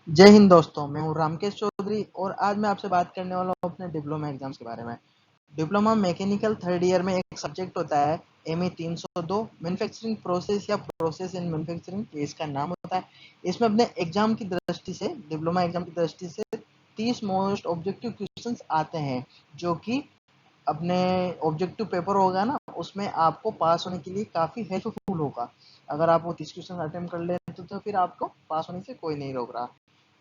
जय हिंद दोस्तों, मैं हूँ रामकेश चौधरी और आज मैं आपसे बात करने वाला हूँ अपने डिप्लोमा एग्जाम्स के बारे में। डिप्लोमा मैकेनिकल थर्ड ईयर में एक सब्जेक्ट होता है ME 302 मैन्युफैक्चरिंग प्रोसेस या प्रोसेस इन मैन्युफैक्चरिंग, ये इसका नाम होता है। इसमें अपने एग्जाम की दृष्टि से, डिप्लोमा एग्जाम की दृष्टि से 30 मोस्ट ऑब्जेक्टिव क्वेश्चंस आते हैं, जो कि अपने ऑब्जेक्टिव पेपर होगा ना, उसमें आपको पास होने के लिए काफ़ी हेल्पफुल होगा। अगर आप वो 30 क्वेश्चन अटेम्प्ट कर लें तो फिर आपको पास होने से कोई नहीं रोक रहा।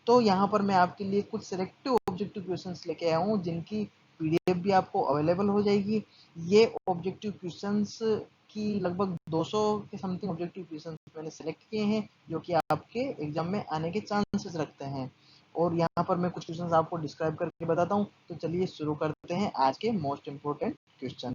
तो यहाँ पर मैं आपके लिए कुछ सिलेक्टिव ऑब्जेक्टिव क्वेश्चंस लेके आया हूँ, जिनकी पीडीएफ भी आपको अवेलेबल हो जाएगी। ये ऑब्जेक्टिव क्वेश्चंस की लगभग 200 के समथिंग ऑब्जेक्टिव क्वेश्चंस मैंने सेलेक्ट किए हैं, जो कि आपके एग्जाम में आने के चांसेस रखते हैं। और यहाँ पर मैं कुछ क्वेश्चंस आपको डिस्क्राइब करके बताता हूँ। तो चलिए शुरू करते हैं आज के most important question.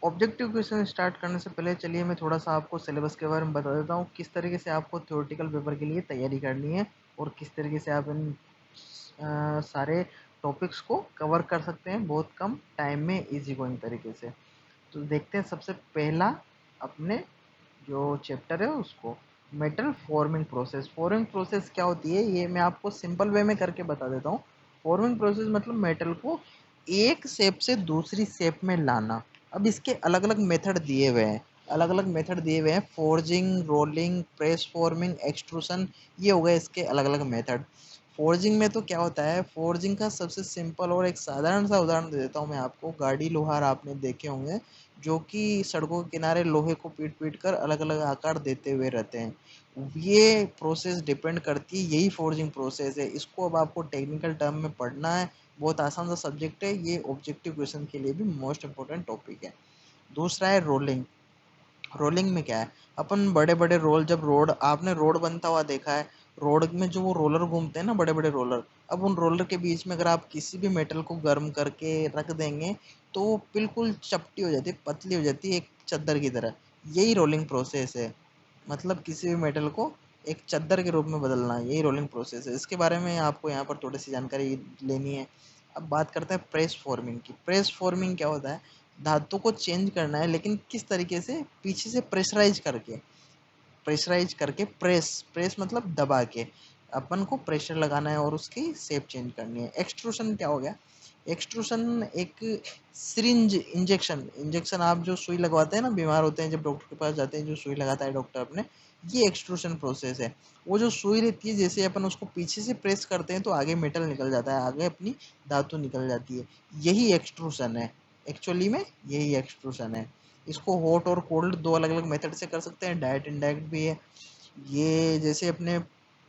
Objective question start करने से पहले चलिए मैं थोड़ा सा आपको सिलेबस के बारे में बता देता हूँ, किस तरीके से आपको थ्योरेटिकल पेपर के लिए तैयारी करनी है और किस तरीके से आप इन सारे टॉपिक्स को कवर कर सकते हैं बहुत कम टाइम में इजी गोइंग तरीके से। तो देखते हैं सबसे पहला अपने जो चैप्टर है उसको, metal forming process. Forming process क्या होती है ये मैं आपको सिंपल वे में करके बता देता हूँ। फॉर्मिंग प्रोसेस मतलब मेटल को एक शेप से दूसरी शेप में लाना। अब इसके अलग अलग मेथड दिए हुए हैं, forging, rolling, press forming, extrusion, ये हो गए इसके अलग अलग मेथड। फोर्जिंग में तो क्या होता है, फोर्जिंग का सबसे सिंपल और एक साधारण सा उदाहरण दे देता हूँ मैं आपको। गाड़ी लोहार आपने देखे होंगे, जो कि सड़कों के किनारे लोहे को पीट पीट कर अलग अलग आकार देते हुए रहते हैं। ये प्रोसेस डिपेंड करती है, यही फोर्जिंग प्रोसेस है। इसको अब आपको टेक्निकल टर्म में पढ़ना है, बहुत आसान सा सब्जेक्ट है ये, ऑब्जेक्टिव क्वेश्चन के लिए भी मोस्ट इंपॉर्टेंट टॉपिक है। दूसरा है रोलिंग। रोलिंग में क्या है, अपन बड़े बड़े रोल, जब रोड, आपने रोड बनता हुआ देखा है, रोड में जो वो रोलर घूमते हैं ना, बड़े बड़े रोलर, अब उन रोलर के बीच में अगर आप किसी भी मेटल को गर्म करके रख देंगे तो वो बिल्कुल चपटी हो जाती है, पतली हो जाती है, एक चद्दर की तरह। यही रोलिंग प्रोसेस है, मतलब किसी भी मेटल को एक चद्दर के रूप में बदलना, यही रोलिंग प्रोसेस है। इसके बारे में आपको यहाँ पर थोड़ी सी जानकारी लेनी है। अब बात करते हैं प्रेस फॉर्मिंग की। प्रेस फॉर्मिंग क्या होता है, धातु को चेंज करना है, लेकिन किस तरीके से, पीछे से प्रेशराइज करके प्रेस प्रेस मतलब दबा के अपन को प्रेशर लगाना है और उसकी शेप चेंज करनी है। एक्सट्रूशन क्या हो गया, एक्सट्रूशन एक सिरिंज इंजेक्शन, आप जो सुई लगवाते हैं ना, बीमार होते हैं जब डॉक्टर के पास जाते हैं, जो सुई लगाता है डॉक्टर अपने, ये एक्सट्रूशन प्रोसेस है। वो जो सुई रहती है, जैसे अपन उसको पीछे से प्रेस करते हैं तो आगे मेटल निकल जाता है, आगे अपनी धातु निकल जाती है, यही एक्सट्रूशन है। एक्चुअली में यही एक्सट्रूशन है। इसको हॉट और कोल्ड दो अलग अलग मेथड से कर सकते हैं, डायरेक्ट इनडायरेक्ट भी है। ये जैसे अपने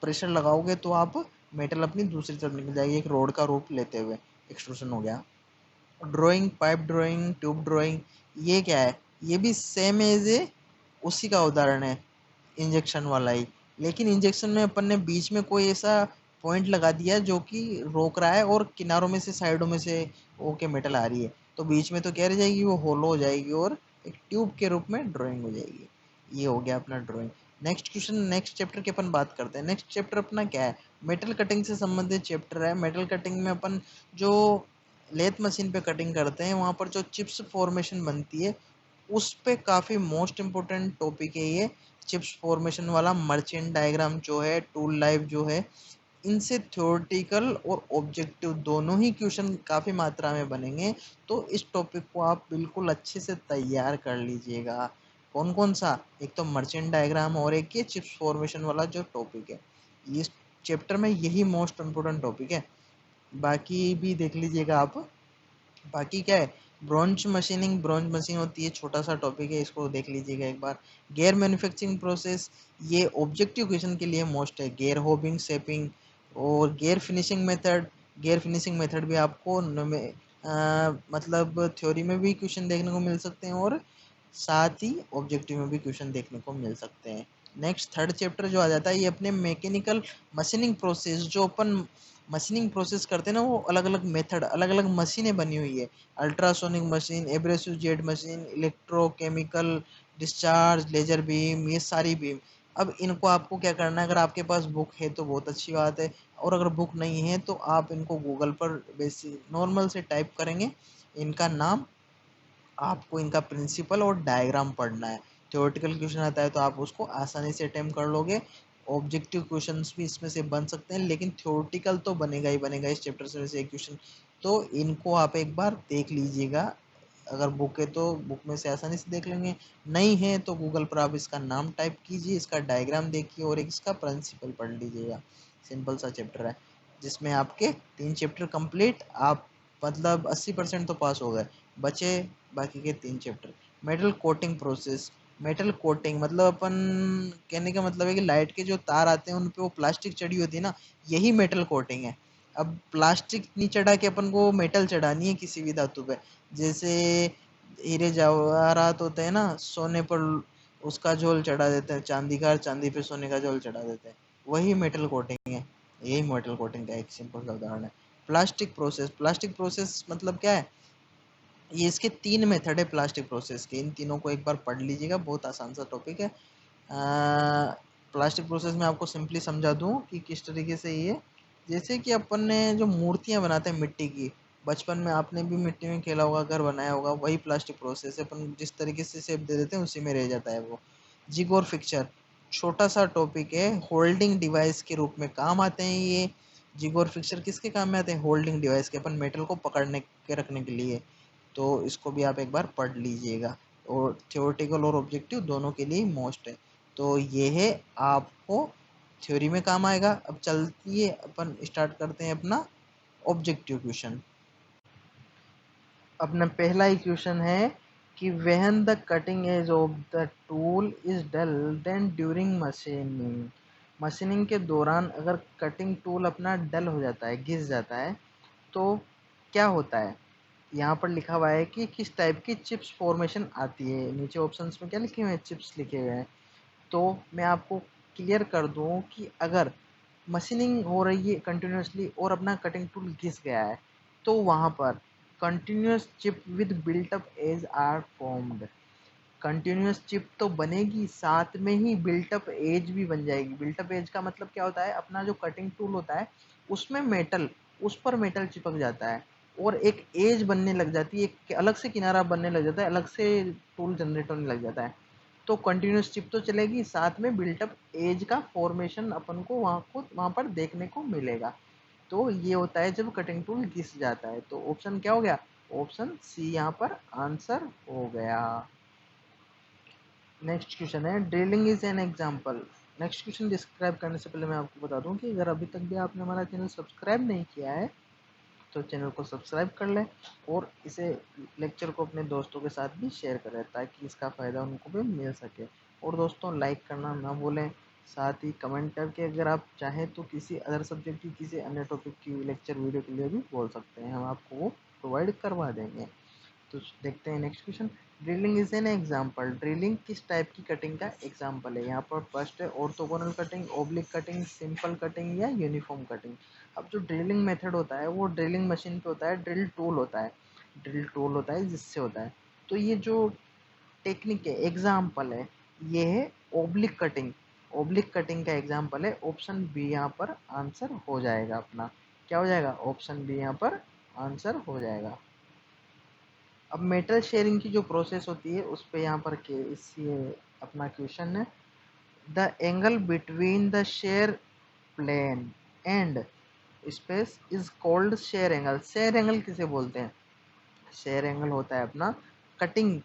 प्रेशर लगाओगे तो आप मेटल अपनी दूसरी तरफ निकल जाएगी, एक रोड का रूप लेते हुए, एक्सट्रूशन हो गया। Drawing, pipe drawing, tube drawing, ये क्या है, ये भी सेम एज है, उसी का उदाहरण है, इंजेक्शन वाला ही। लेकिन इंजेक्शन में अपन ने बीच में कोई ऐसा पॉइंट लगा दिया जो कि रोक रहा है, और किनारों में से, साइडों में से ओके मेटल आ रही है, तो बीच में तो क्या रह जाएगी, वो होलो हो जाएगी और एक ट्यूब के रूप में ड्राइंग हो जाएगी। ये हो गया अपना drawing. Next question, next chapter के अपन बात करते हैं। नेक्स्ट चैप्टर अपना क्या है, मेटल कटिंग से संबंधित चैप्टर है। मेटल कटिंग में अपन जो लेथ मशीन पे कटिंग करते हैं, वहाँ पर जो चिप्स फॉर्मेशन बनती है, उस पे काफ़ी मोस्ट इम्पोर्टेंट टॉपिक है ये। चिप्स फॉर्मेशन वाला मर्चेंट डायग्राम जो है, टूल लाइफ जो है, इनसे थ्योरेटिकल और ऑब्जेक्टिव दोनों ही क्वेश्चन काफ़ी मात्रा में बनेंगे। तो इस टॉपिक को आप बिल्कुल अच्छे से तैयार कर लीजिएगा। कौन कौन सा, एक तो मर्चेंट डायग्राम और एक ये चिप्स फॉर्मेशन वाला जो टॉपिक है, इस चैप्टर में यही मोस्ट इम्पोर्टेंट टॉपिक है। बाकी भी देख लीजिएगा आप। बाकी क्या है, ब्रॉन्ज मशीनिंग, ब्रॉन्ज मशीन होती है, छोटा सा टॉपिक है, इसको देख लीजिएगा एक बार। गेयर मैन्युफैक्चरिंग प्रोसेस, ये ऑब्जेक्टिव क्वेश्चन के लिए मोस्ट है। गेयर होबिंग, शेपिंग और gear finishing method. Gear finishing method भी आपको मतलब थ्योरी में भी क्वेश्चन देखने को मिल सकते हैं और साथ ही ऑब्जेक्टिव में भी क्वेश्चन देखने को मिल सकते हैं। नेक्स्ट थर्ड चैप्टर जो आ जाता है, ये अपने मैकेनिकल मशीनिंग प्रोसेस, जो अपन मशीनिंग प्रोसेस करते हैं ना, वो अलग अलग मेथड, अलग अलग मशीनें बनी हुई है। Ultrasonic machine, abrasive jet machine, electrochemical discharge, laser beam, ये सारी बीम। अब इनको आपको क्या करना है, अगर आपके पास बुक है तो बहुत अच्छी बात है, और अगर बुक नहीं है तो आप इनको गूगल पर बेसिक नॉर्मल से टाइप करेंगे इनका नाम, आपको इनका प्रिंसिपल और डायग्राम पढ़ना है। थ्योरेटिकल क्वेश्चन आता है तो आप उसको आसानी से अटेम्प्ट कर लोगे। ऑब्जेक्टिव क्वेश्चंस भी इसमें से बन सकते हैं, लेकिन थ्योरेटिकल तो बनेगा ही बनेगा इस चैप्टर से एक क्वेश्चन। तो इनको आप एक बार देख लीजिएगा, अगर बुक है तो बुक में से आसानी से देख लेंगे, नहीं है तो गूगल पर आप इसका नाम टाइप कीजिए, इसका डायग्राम देखिए और इसका प्रिंसिपल पढ़ लीजिएगा। सिंपल सा चैप्टर है जिसमें आपके 3 चैप्टर कंप्लीट, आप मतलब 80% तो पास हो गए, बचे बाकी के 3 chapter. Metal coating process, metal coating मतलब अपन कहने का मतलब है कि लाइट के जो तार आते हैं उन पे वो प्लास्टिक चढ़ी होती है ना, यही मेटल कोटिंग है। अब प्लास्टिक नहीं चढ़ा के अपन को मेटल चढ़ानी है किसी भी धातु पे, जैसे हीरे जवाहरात होते हैं ना, सोने पर उसका झोल चढ़ा देते हैं, चांदी का चांदी पे सोने का झोल चढ़ा देते हैं, वही मेटल कोटिंग है। यही मेटल कोटिंग का एक सिंपल सा उदाहरण है। प्लास्टिक प्रोसेस, प्लास्टिक प्रोसेस मतलब क्या है, ये इसके 3 मेथड है प्लास्टिक प्रोसेस के, इन तीनों को एक बार पढ़ लीजिएगा, बहुत आसान सा टॉपिक है। प्लास्टिक प्रोसेस में आपको सिंपली समझा दूं कि किस तरीके से ये, जैसे कि अपन ने जो मूर्तियां बनाते हैं मिट्टी की, बचपन में आपने भी मिट्टी में खेला होगा, घर बनाया होगा, वही प्लास्टिक प्रोसेस है। अपन जिस तरीके से शेप दे देते हैं उसी में रह जाता है वो। जिग और फिक्चर, छोटा सा टॉपिक है, होल्डिंग डिवाइस के रूप में काम आते हैं ये। जिग और फिक्चर किसके काम में आते हैं, होल्डिंग डिवाइस के, अपन मेटल को पकड़ने के रखने के लिए। तो इसको भी आप एक बार पढ़ लीजिएगा, और थ्योरेटिकल और ऑब्जेक्टिव दोनों के लिए मोस्ट है। तो ये है, आपको थ्योरी में काम आएगा। अब चलती अपन स्टार्ट करते हैं अपना ऑब्जेक्टिव क्वेश्चन। अपना पहला ही क्वेश्चन है कि when the cutting edge of the tool is dull then during machining, machining के दौरान अगर कटिंग टूल अपना डल हो जाता है, घिस जाता है, तो क्या होता है। यहाँ पर लिखा हुआ है कि किस टाइप की चिप्स फॉर्मेशन आती है, नीचे ऑप्शंस में क्या लिखे हुए हैं, चिप्स लिखे हुए हैं। तो मैं आपको क्लियर कर दूं कि अगर मशीनिंग हो रही है कंटिन्यूसली और अपना कटिंग टूल घिस गया है, तो वहाँ पर continuous chip with built up edge are formed. Continuous chip तो बनेगी, साथ में ही बिल्टअप एज भी बन जाएगी। बिल्टअप एज का मतलब क्या होता है, अपना जो कटिंग टूल होता है उसमें मेटल, उस पर मेटल चिपक जाता है और एक एज बनने लग जाती है, एक अलग से किनारा बनने लग जाता है, अलग से टूल जनरेट होने लग जाता है। तो कंटिन्यूस चिप तो चलेगी, साथ में बिल्टअप एज का फॉर्मेशन अपन को वहाँ पर देखने को मिलेगा। तो ये होता है जब कटिंग टूल घिस जाता है। तो ऑप्शन क्या हो गया, ऑप्शन सी यहाँ पर आंसर हो गया। नेक्स्ट क्वेश्चन है, drilling is an example. Next question describe करने से पहले मैं आपको बता दूं कि अगर अभी तक भी आपने हमारा चैनल सब्सक्राइब नहीं किया है तो चैनल को सब्सक्राइब कर लें और इसे लेक्चर को अपने दोस्तों के साथ भी शेयर करें ताकि इसका फ़ायदा उनको भी मिल सके। और दोस्तों लाइक करना ना भूलें, साथ ही कमेंट करके अगर आप चाहें तो किसी अदर सब्जेक्ट की, किसी अन्य टॉपिक की लेक्चर वीडियो के लिए भी बोल सकते हैं, हम आपको वो प्रोवाइड करवा देंगे। तो देखते हैं next question, drilling is an example. Drilling किस टाइप की कटिंग का एग्जांपल है। यहाँ पर फर्स्ट है orthogonal cutting, oblique cutting, simple cutting या यूनिफॉर्म कटिंग। अब जो ड्रिलिंग मेथड होता है वो ड्रिलिंग मशीन पे होता है, ड्रिल टूल होता है, ड्रिल टूल होता है जिससे होता है। तो ये जो टेक्निक है, एग्जाम्पल है, ये है ओब्लिक कटिंग। ओब्लिक कटिंग का एग्जाम्पल है, ऑप्शन बी यहाँ पर आंसर हो जाएगा अपना। क्या हो जाएगा, ऑप्शन बी यहाँ पर आंसर हो जाएगा। अब मेटल शेयरिंग की जो प्रोसेस होती है उस पे यहाँ पर के इस ये अपना क्वेश्चन है, the angle between the shear plane and space is called shear angle. Shear angle किसे बोलते हैं, शेयर एंगल होता है अपना कटिंग,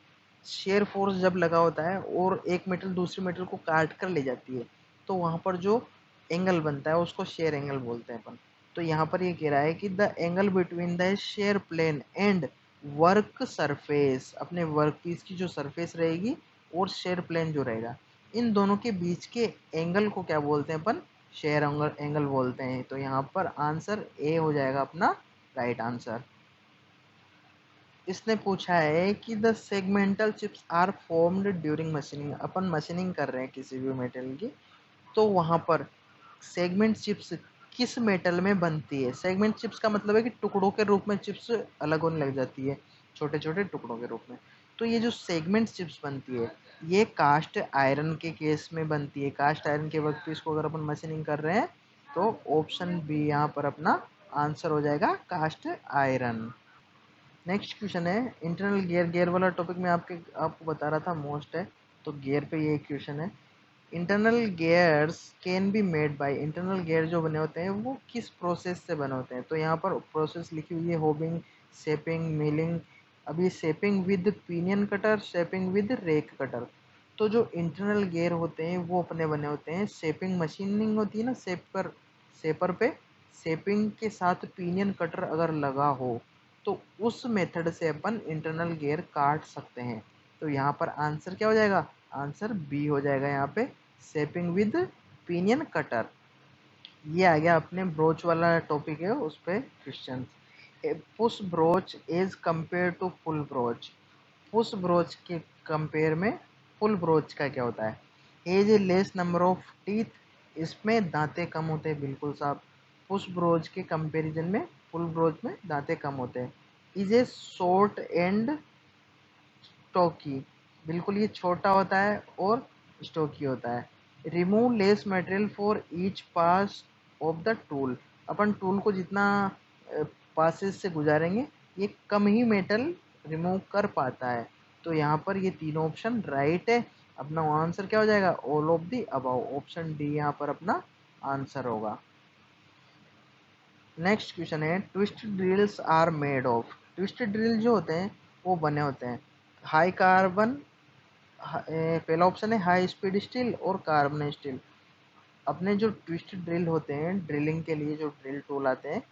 शेयर फोर्स जब लगा होता है और एक मेटल दूसरी मेटल को काट कर ले जाती है, तो वहाँ पर जो एंगल बनता है उसको शेयर एंगल बोलते हैं अपन। तो यहाँ पर ये कह रहा है कि the angle between the shear plane and work surface, अपने वर्क पीस की जो सरफेस रहेगी और शेयर प्लेन जो रहेगा, इन दोनों के बीच के एंगल को क्या बोलते हैं अपन, शेयर एंगल एंगल बोलते हैं। तो यहाँ पर आंसर ए हो जाएगा अपना राइट आंसर। इसने पूछा है कि the segmental chips are formed during machining. अपन मशीनिंग कर रहे हैं किसी भी मेटल की, तो वहाँ पर सेगमेंट चिप्स किस मेटल में बनती है। सेगमेंट चिप्स का मतलब है कि टुकड़ों के रूप में चिप्स अलग होने लग जाती है, छोटे छोटे टुकड़ों के रूप में। तो ये जो सेगमेंट चिप्स बनती है ये कास्ट आयरन के केस में बनती है। कास्ट आयरन के वर्कपीस को अगर अपन मशीनिंग कर रहे हैं तो ऑप्शन बी यहाँ पर अपना आंसर हो जाएगा, कास्ट आयरन। नेक्स्ट क्वेश्चन है इंटरनल गियर, गियर वाला टॉपिक में आपको बता रहा था मोस्ट है। तो गियर पे ये क्वेश्चन है। Internal gears can be made by, internal gear जो बने होते हैं वो किस प्रोसेस से बने होते हैं, तो यहाँ पर प्रोसेस लिखी हुई है होबिंग, शेपिंग, मिलिंग। अभी shaping with pinion cutter, shaping with rack cutter. तो जो इंटरनल गेयर होते हैं वो अपने बने होते हैं, शेपिंग मशीनिंग होती है ना, शेपर पे शेपिंग के साथ पिनियन कटर अगर लगा हो तो उस मेथड से अपन इंटरनल गेयर काट सकते हैं। तो यहाँ पर आंसर क्या हो जाएगा, आंसर बी हो जाएगा यहाँ पे, शेपिंग विद पिनियन कटर। ये आ गया अपने ब्रोच वाला टॉपिक है उस पे question. Push broach as compare to full broach, push broach के कंपेयर में फुल ब्रोच का क्या होता है। As a less number of teeth, इसमें दांतें कम होते हैं, बिल्कुल साफ। पुश ब्रोच के कंपैरिजन में फुल ब्रोच में दांतें कम होते हैं। Is a short and stocky, बिल्कुल ये छोटा होता है और स्टॉकी होता है। Remove less material for each pass of the tool, upon tool को जितना पासेस से गुजारेंगे ये कम ही मेटल रिमूव कर पाता है। तो यहाँ पर ये तीनों ऑप्शन राइट है। अपना आंसर क्या हो जाएगा, all of the above, option D यहाँ पर अपना आंसर होगा। Next question is twist drills are made of, twist drill जो होते हैं वो बने होते हैं हाई कार्बन, पहला ऑप्शन है हाई स्पीड स्टील और कार्बन स्टील। अपने जो ट्विस्ट ड्रिल होते हैं, ड्रिलिंग के लिए जो ड्रिल टूल आते हैं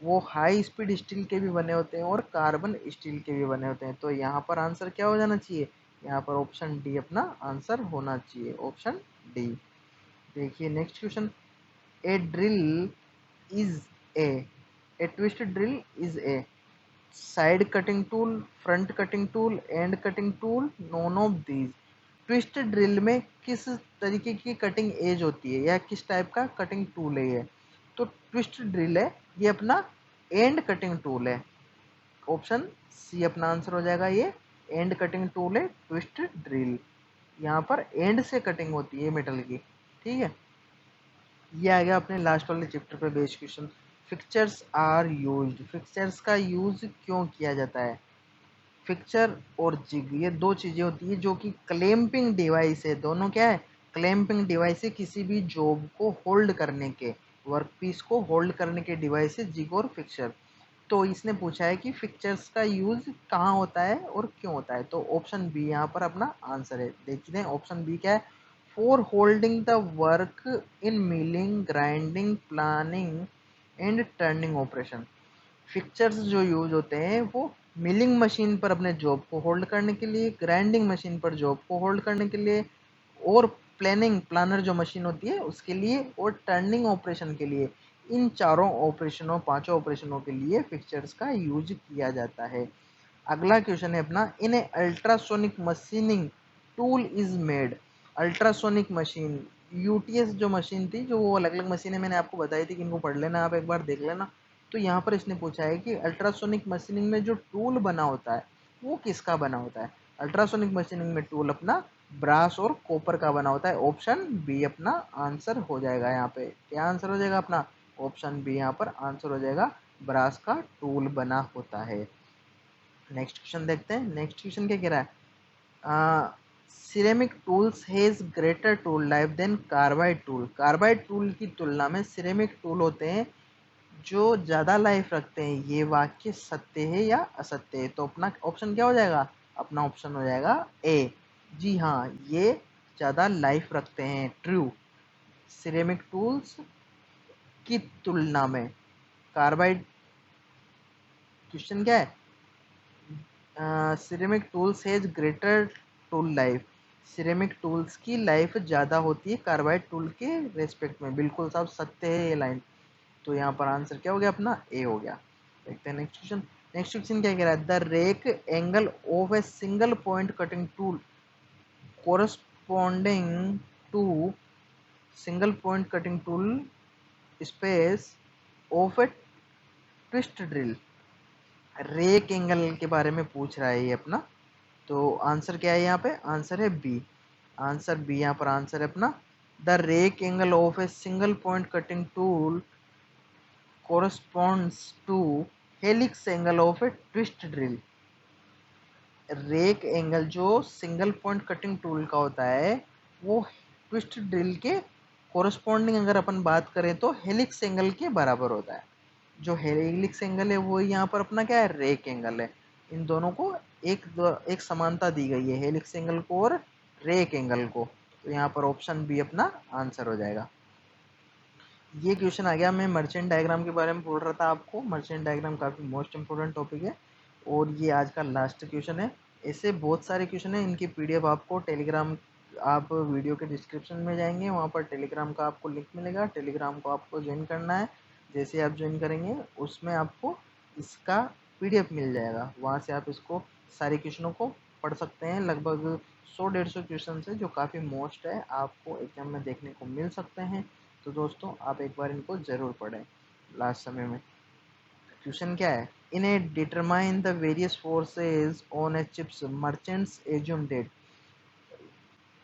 वो हाई स्पीड स्टील के भी बने होते हैं और कार्बन स्टील के भी बने होते हैं। तो यहाँ पर आंसर क्या हो जाना चाहिए, यहाँ पर ऑप्शन डी अपना आंसर होना चाहिए, ऑप्शन डी। देखिए next question, A drill is a, A twist drill is a side cutting tool, front cutting tool, and cutting tool, known of these. Twist drill में किस तरीके की कटिंग एज होती है या किस टाइप का कटिंग टूल है ये, तो ट्विस्ट ड्रिल है ये अपना एंड कटिंग टूल है, ऑप्शन सी अपना आंसर हो जाएगा। ये एंड कटिंग टूल है ट्विस्ट ड्रिल, यहाँ पर एंड से कटिंग होती है मेटल की, ठीक है। ये आ गया अपने लास्ट वाले चैप्टर पे based question. Fixtures are used, fixtures का यूज क्यों किया जाता है। फिक्चर और जिग ये दो चीजें होती है जो कि क्लैंपिंग डिवाइस है, दोनों क्या है, क्लैंपिंग डिवाइस है, किसी भी जॉब को होल्ड करने के, वर्कपीस को होल्ड करने के डिवाइस है जिग और फिक्चर। तो इसने पूछा है कि फिक्चर्स का यूज कहाँ होता है और क्यों होता है, तो ऑप्शन बी यहाँ पर अपना आंसर है। देखते हैं ऑप्शन बी क्या है, for holding the work in milling, grinding, planning and turning operation. Fixtures जो यूज होते हैं वो मिलिंग मशीन पर अपने जॉब को होल्ड करने के लिए, ग्राइंडिंग मशीन पर जॉब को होल्ड करने के लिए, और प्लानिंग प्लानर जो मशीन होती है उसके लिए, और टर्निंग ऑपरेशन के लिए। इन चारों ऑपरेशनों, पांचों ऑपरेशनों के लिए फिक्चर्स का यूज किया जाता है। अगला क्वेश्चन है अपना, in a ultrasonic machining tool is made, ultrasonic machine, UTS जो मशीन थी, जो वो अलग अलग मशीनें मैंने आपको बताई थी कि इनको पढ़ लेना, आप एक बार देख लेना। तो यहाँ पर इसने पूछा है कि अल्ट्रासोनिक मशीनिंग में जो टूल बना होता है वो किसका बना होता है। अल्ट्रासोनिक मशीनिंग में टूल अपना ब्रास और कॉपर का बना होता है, ऑप्शन बी अपना आंसर हो जाएगा। यहाँ पे क्या आंसर हो जाएगा अपना, ऑप्शन बी यहाँ पर आंसर हो जाएगा, ब्रास का टूल बना होता है। नेक्स्ट क्वेश्चन देखते हैं, नेक्स्ट क्वेश्चन क्या कह रहा है, ceramic tools has greater tool life than carbide tool, carbide tool की तुलना में सिरेमिक टूल होते हैं जो ज़्यादा लाइफ रखते हैं, ये वाक्य सत्य है या असत्य है, तो अपना ऑप्शन क्या हो जाएगा, अपना ऑप्शन हो जाएगा ए। जी हाँ, ये ज़्यादा लाइफ रखते हैं, ट्रू। सिरेमिक टूल्स की तुलना में कार्बाइड, क्वेश्चन क्या है, ceramic tools has greater tool life, ceramic tools की लाइफ ज़्यादा होती है कार्बाइड टूल के रेस्पेक्ट में, बिल्कुल साफ सत्य है ये लाइन। तो यहाँ पर आंसर क्या हो गया अपना, ए हो गया। देखते हैं नेक्स्ट क्वेश्चन, नेक्स्ट क्वेश्चन क्या कह रहा है, the rake angle of a single point cutting tool corresponding to single point cutting tool space of a twist drill, rake angle के बारे में पूछ रहा है ये अपना। तो आंसर क्या है यहाँ पे, आंसर है बी, आंसर बी यहाँ पर आंसर है अपना, the rake angle of a single point cutting tool corresponds to helix angle of a twist drill। Rake angle जो सिंगल पॉइंट कटिंग टूल का होता है वो ट्विस्ट ड्रिल के कोरस्पॉन्डिंग अगर अपन बात करें तो हेलिक्स एंगल के बराबर होता है। जो हेलिक्स एंगल है वो यहाँ पर अपना क्या है, रेक एंगल है। इन दोनों को एक समानता दी गई है, हेलिक्स एंगल को और रेक एंगल को। तो यहाँ पर ऑप्शन बी अपना आंसर हो जाएगा। ये क्वेश्चन आ गया। मैं मर्चेंट डायग्राम के बारे में बोल रहा था आपको। मर्चेंट डायग्राम काफ़ी मोस्ट इंपोर्टेंट टॉपिक है और ये आज का लास्ट क्वेश्चन है। ऐसे बहुत सारे क्वेश्चन है, इनकी पीडीएफ आपको टेलीग्राम, आप वीडियो के डिस्क्रिप्शन में जाएंगे, वहाँ पर टेलीग्राम का आपको लिंक मिलेगा। टेलीग्राम को आपको ज्वाइन करना है। जैसे आप ज्वाइन करेंगे उसमें आपको इसका पीडीएफ मिल जाएगा। वहाँ से आप इसको सारे क्वेश्चनों को पढ़ सकते हैं। लगभग 100-150 क्वेश्चन है जो काफ़ी मोस्ट है, आपको एग्जाम में देखने को मिल सकते हैं। तो दोस्तों आप एक बार इनको ज़रूर पढ़ें लास्ट समय में। क्वेश्चन क्या है, in a determine the various forces on a chips merchants assume that.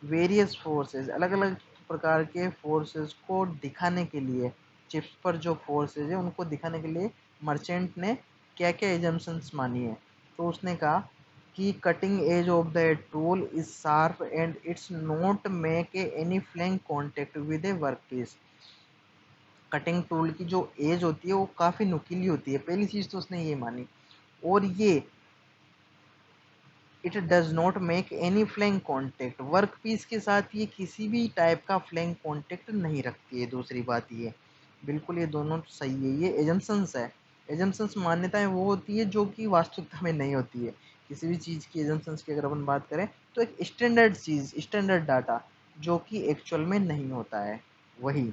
Various forces, अलग अलग प्रकार के फोर्सेज को दिखाने के लिए, चिप्स पर जो फोर्सेज है उनको दिखाने के लिए मर्चेंट ने क्या क्या एजम्पशंस मानी है। तो उसने कहा कि cutting edge of the tool is sharp and it's not make any flank contact with a work piece. Cutting tool की जो एज होती है वो काफ़ी नुकीली होती है, पहली चीज़ तो उसने ये मानी। और ये it does not make any flank contact, work piece के साथ ये किसी भी टाइप का फ्लैंक कॉन्टेक्ट नहीं रखती है। दूसरी बात ये बिल्कुल, ये दोनों सही है। ये एजम्पशंस है। एजम्पशंस मान्यताएं वो होती है जो कि वास्तविकता में नहीं होती है। किसी भी चीज़ की एजम्पशंस की अगर अपन बात करें तो एक स्टैंडर्ड चीज़, स्टैंडर्ड डाटा जो कि एक्चुअल में नहीं होता है, वही।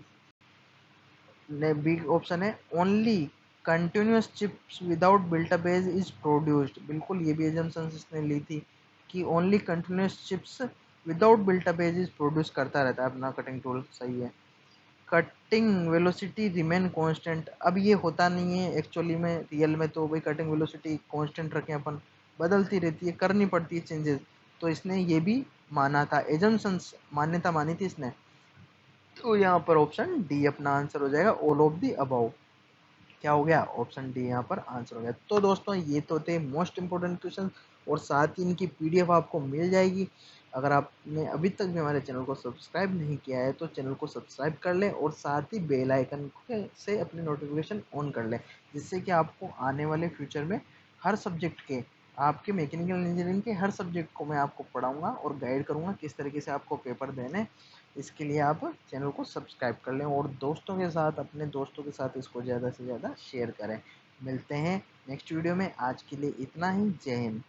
बिग ऑप्शन है, only continuous chips without built up edge is produced. बिल्कुल ये भी एजम्पशन इसने ली थी कि only continuous chips without built up edge is produce करता रहता है अपना कटिंग टूल, सही है। कटिंग वेलोसिटी रिमेन कांस्टेंट, अब ये होता नहीं है एक्चुअली में, रियल में तो भाई कटिंग वेलोसिटी कांस्टेंट रखें अपन, बदलती रहती है, करनी पड़ती है चेंजेस। तो इसने ये भी माना था, एजम्पशंस मान्यता मानी थी इसने। तो यहाँ पर ऑप्शन डी अपना आंसर हो जाएगा, ऑल ऑफ दी अबव। क्या हो गया, ऑप्शन डी यहाँ पर आंसर हो गया। तो दोस्तों ये तो थे मोस्ट इंपोर्टेंट क्वेश्चन और साथ ही इनकी पीडीएफ आपको मिल जाएगी। अगर आपने अभी तक भी हमारे चैनल को सब्सक्राइब नहीं किया है तो चैनल को सब्सक्राइब कर लें और साथ ही बेल आइकन से अपनी नोटिफिकेशन ऑन कर लें, जिससे कि आपको आने वाले फ्यूचर में हर सब्जेक्ट के, आपके मैकेनिकल इंजीनियरिंग के हर सब्जेक्ट को मैं आपको पढ़ाऊंगा और गाइड करूंगा किस तरीके से आपको पेपर देने। इसके लिए आप चैनल को सब्सक्राइब कर लें और दोस्तों के साथ, अपने दोस्तों के साथ इसको ज़्यादा से ज़्यादा शेयर करें। मिलते हैं नेक्स्ट वीडियो में, आज के लिए इतना ही। जय हिंद।